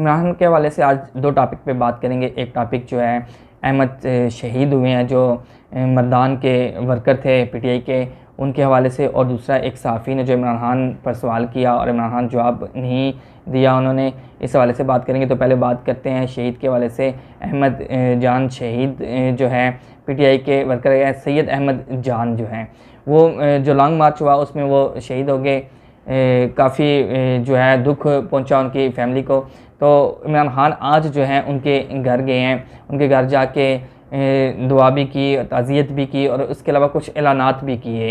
इमरान खान के हवाले से आज दो टॉपिक पे बात करेंगे। एक टॉपिक जो है अहमद शहीद हुए हैं जो मर्दान के वर्कर थे पीटीआई के, उनके हवाले से, और दूसरा एक सहाफ़ी ने जो इमरान खान पर सवाल किया और इमरान खान जवाब नहीं दिया उन्होंने, इस हवाले से बात करेंगे। तो पहले बात करते हैं शहीद के हवाले से। अहमद जान शहीद जो है पीटीआई के वर्कर है, सैयद अहमद जान जो हैं वो जो लॉन्ग मार्च हुआ उसमें वो शहीद हो गए। काफ़ी जो है दुख पहुंचा उनकी फैमिली को। तो इमरान खान आज जो है उनके घर गए हैं, उनके घर जाके दुआ भी की, ताज़ियत भी की और उसके अलावा कुछ ऐलानात भी किए।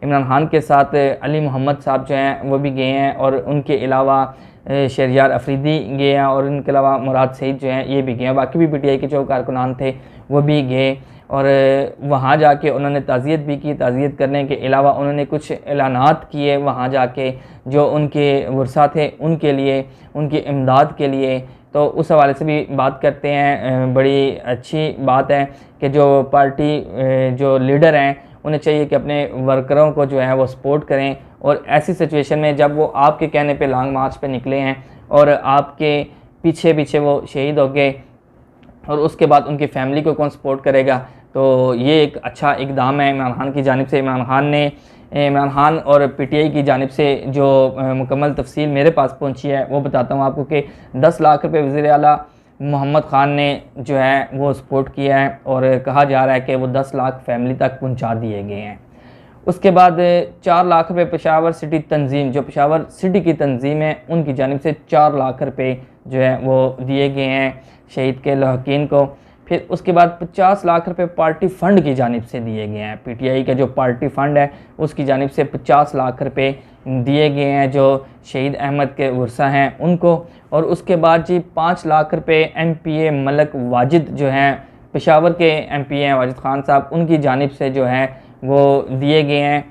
इमरान खान के साथ अली मोहम्मद साहब जो हैं वो भी गए हैं और उनके अलावा शहरयार अफरीदी गए हैं और उनके अलावा मुराद सईद जो हैं ये भी गए हैं। बाकी भी पीटीआई के जो कारकुनान थे वो भी गए और वहाँ जाके उन्होंने ताज़ियत भी की। ताज़ियत करने के अलावा उन्होंने कुछ ऐलानात किए वहाँ जाके जो उनके वर्सा थे उनके लिए, उनकी इमदाद के लिए। तो उस हवाले से भी बात करते हैं। बड़ी अच्छी बात है कि जो पार्टी जो लीडर हैं उन्हें चाहिए कि अपने वर्करों को जो है वो सपोर्ट करें, और ऐसी सिचुएशन में जब वो आपके कहने पे लॉन्ग मार्च पे निकले हैं और आपके पीछे पीछे वो शहीद हो गए और उसके बाद उनकी फैमिली को कौन सपोर्ट करेगा। तो ये एक अच्छा इकदाम है इमरान खान की जानिब से। इमरान खान और पीटीआई की जानिब से जो मुकम्मल तफसील मेरे पास पहुंची है वो बताता हूँ आपको कि 10 लाख रुपए वज़ीर आला मोहम्मद खान ने जो है वो सपोर्ट किया है और कहा जा रहा है कि वो 10 लाख फैमिली तक पहुंचा दिए गए हैं। उसके बाद 4 लाख रुपए पेशावर सिटी तंजीम, जो पेशावर सिटी की तंजीम है उनकी जानिब से 4 लाख रुपए जो है वो दिए गए हैं शहीद के लहकीन को। फिर उसके बाद 50 लाख रुपए पार्टी फ़ंड की जानिब से दिए गए हैं। पीटीआई का जो पार्टी फ़ंड है उसकी जानिब से 50 लाख रुपए दिए गए हैं जो शहीद अहमद के वर्सा हैं उनको। और उसके बाद जी 5 लाख रुपए एमपीए मलक वाजिद जो हैं पेशावर के एमपीए हैं वाजिद खान साहब, उनकी जानिब से जो है वो दिए गए हैं।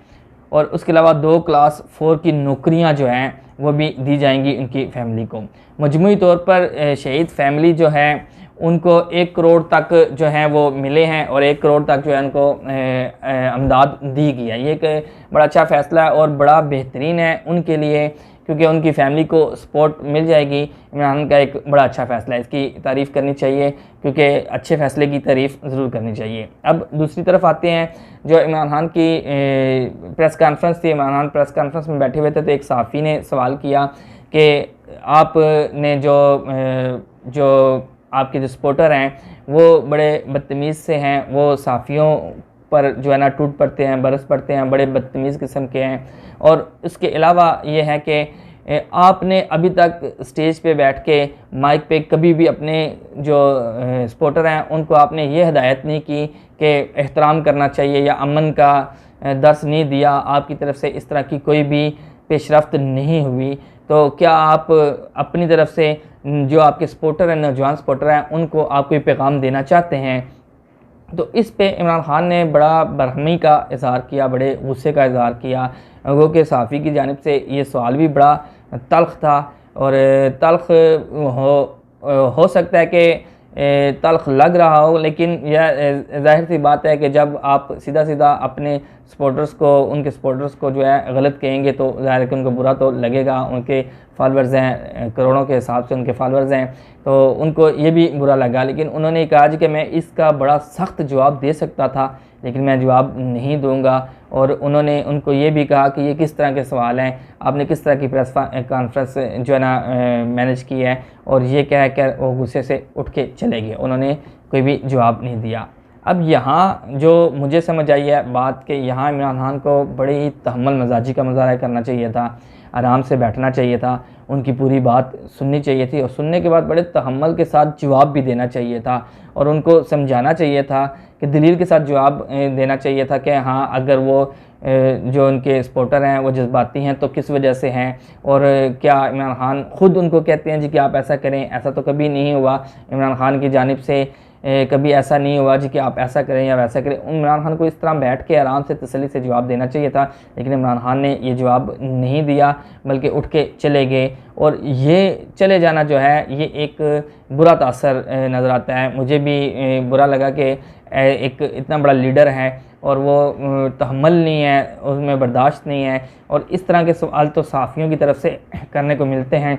और उसके अलावा 2 क्लास 4 की नौकरियां जो हैं वो भी दी जाएंगी उनकी फैमिली को। मजमूई तौर पर शहीद फैमिली जो है उनको 1 करोड़ तक जो है वो मिले हैं और 1 करोड़ तक जो है उनको अमदाद दी गई है। ये एक बड़ा अच्छा फ़ैसला है और बड़ा बेहतरीन है उनके लिए, क्योंकि उनकी फैमिली को सपोर्ट मिल जाएगी। इमरान का एक बड़ा अच्छा फ़ैसला है, इसकी तारीफ़ करनी चाहिए, क्योंकि अच्छे फ़ैसले की तारीफ़ ज़रूर करनी चाहिए। अब दूसरी तरफ आते हैं, जो इमरान खान की प्रेस कॉन्फ्रेंस थी। इमरान खान प्रेस कॉन्फ्रेंस में बैठे हुए थे तो एक सहाफ़ी ने सवाल किया कि आपने जो आपके जो सपोर्टर हैं वो बड़े बदतमीज़ से हैं, वो सहाफ़ियों पर जो है ना टूट पड़ते हैं, बरस पड़ते हैं, बड़े बदतमीज़ किस्म के हैं। और इसके अलावा ये है कि आपने अभी तक स्टेज पे बैठ के माइक पे कभी भी अपने जो सपोर्टर हैं उनको आपने ये हिदायत नहीं की कि एहतराम करना चाहिए या अमन का दर्स नहीं दिया, आपकी तरफ से इस तरह की कोई भी पेशरफ्त नहीं हुई। तो क्या आप अपनी तरफ से जो आपके सपोर्टर हैं, नौजवान सपोर्टर हैं, उनको आप कोई पैगाम देना चाहते हैं? तो इस पे इमरान खान ने बड़ा बरहमी का इज़हार किया, बड़े गुस्से का इज़हार किया। वो कि सहाफ़ी की जानिब से ये सवाल भी बड़ा तल्ख़ था और तल्ख़ हो सकता है कि तल्ख़ लग रहा हो, लेकिन यह ज़ाहिर सी बात है कि जब आप सीधा सीधा अपने सपोर्टर्स को, उनके सपोर्टर्स को जो है गलत कहेंगे तो ज़ाहिर है कि उनको बुरा तो लगेगा। उनके फॉलोअर्स हैं, करोड़ों के हिसाब से उनके फॉलोअर्स हैं, तो उनको ये भी बुरा लगा। लेकिन उन्होंने कहा जी कि मैं इसका बड़ा सख्त जवाब दे सकता था लेकिन मैं जवाब नहीं दूंगा। और उन्होंने उनको ये भी कहा कि ये किस तरह के सवाल हैं, आपने किस तरह की प्रेस कॉन्फ्रेंस जो है ना मैनेज की है, और ये कह कर वो गुस्से से उठ के चले गए। उन्होंने कोई भी जवाब नहीं दिया। अब यहाँ जो मुझे समझ आई है बात कि यहाँ इमरान खान को बड़ी ही तहम्मुल मजाजी का मुजाहरा करना चाहिए था, आराम से बैठना चाहिए था, उनकी पूरी बात सुननी चाहिए थी और सुनने के बाद बड़े तहम्मुल के साथ जवाब भी देना चाहिए था और उनको समझाना चाहिए था कि दलील के साथ जवाब देना चाहिए था कि हाँ, अगर वो जो उनके सपोर्टर हैं वो जज्बाती हैं तो किस वजह से हैं, और क्या इमरान खान ख़ुद उनको कहते हैं जी कि आप ऐसा करें? ऐसा तो कभी नहीं हुआ इमरान खान की जानिब से, कभी ऐसा नहीं हुआ जी कि आप ऐसा करें या वैसा करें। इमरान खान को इस तरह बैठ के आराम से तसल्ली से जवाब देना चाहिए था, लेकिन इमरान खान ने ये जवाब नहीं दिया बल्कि उठ के चले गए। और ये चले जाना जो है ये एक बुरा तासर नज़र आता है। मुझे भी बुरा लगा कि एक इतना बड़ा लीडर है और वो तहम्मुल नहीं है, उसमें बर्दाश्त नहीं है, और इस तरह के सवाल तो सहाफ़ियों की तरफ से करने को मिलते हैं।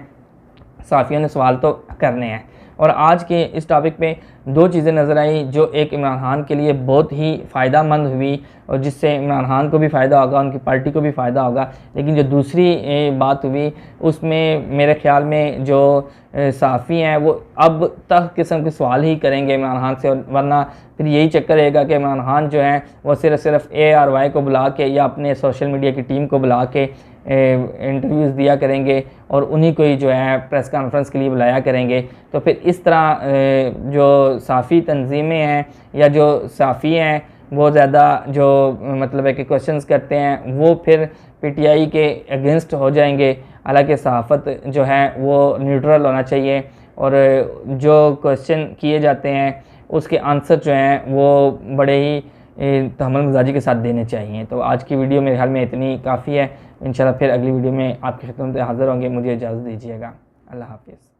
सहाफ़ियों ने सवाल तो करने हैं। और आज के इस टॉपिक पे दो चीज़ें नज़र आई जो एक इमरान खान के लिए बहुत ही फ़ायदा मंद हुई और जिससे इमरान खान को भी फ़ायदा होगा, उनकी पार्टी को भी फ़ायदा होगा। लेकिन जो दूसरी बात हुई उसमें मेरे ख्याल में जो सहाफ़ी हैं वो अब तक किस्म के सवाल ही करेंगे इमरान खान से, और वरना फिर यही चक्कर रहेगा कि इमरान खान जो हैं वो सिर्फ ARY को बुला के या अपने सोशल मीडिया की टीम को बुला के इंटरव्यूज़ दिया करेंगे और उन्हीं को ही जो है प्रेस कॉन्फ्रेंस के लिए बुलाया करेंगे। तो फिर इस तरह जो सहाफ़ी तंजीमें हैं या जो सहाफ़ी हैं वो ज़्यादा जो मतलब है कि क्वेश्चंस करते हैं वो फिर PTI के अगेंस्ट हो जाएंगे। हालांकि सहाफ़त जो है वो न्यूट्रल होना चाहिए और जो क्वेश्चन किए जाते हैं उसके आंसर जो हैं वो बड़े ही तहम्मुल मिजाजी के साथ देने चाहिए। तो आज की वीडियो मेरे ख्याल में इतनी काफ़ी है। इंशाल्लाह फिर अगली वीडियो में आपकी खिदमत में हाज़िर होंगे। मुझे इजाज़त दीजिएगा। अल्लाह हाफ़िज़।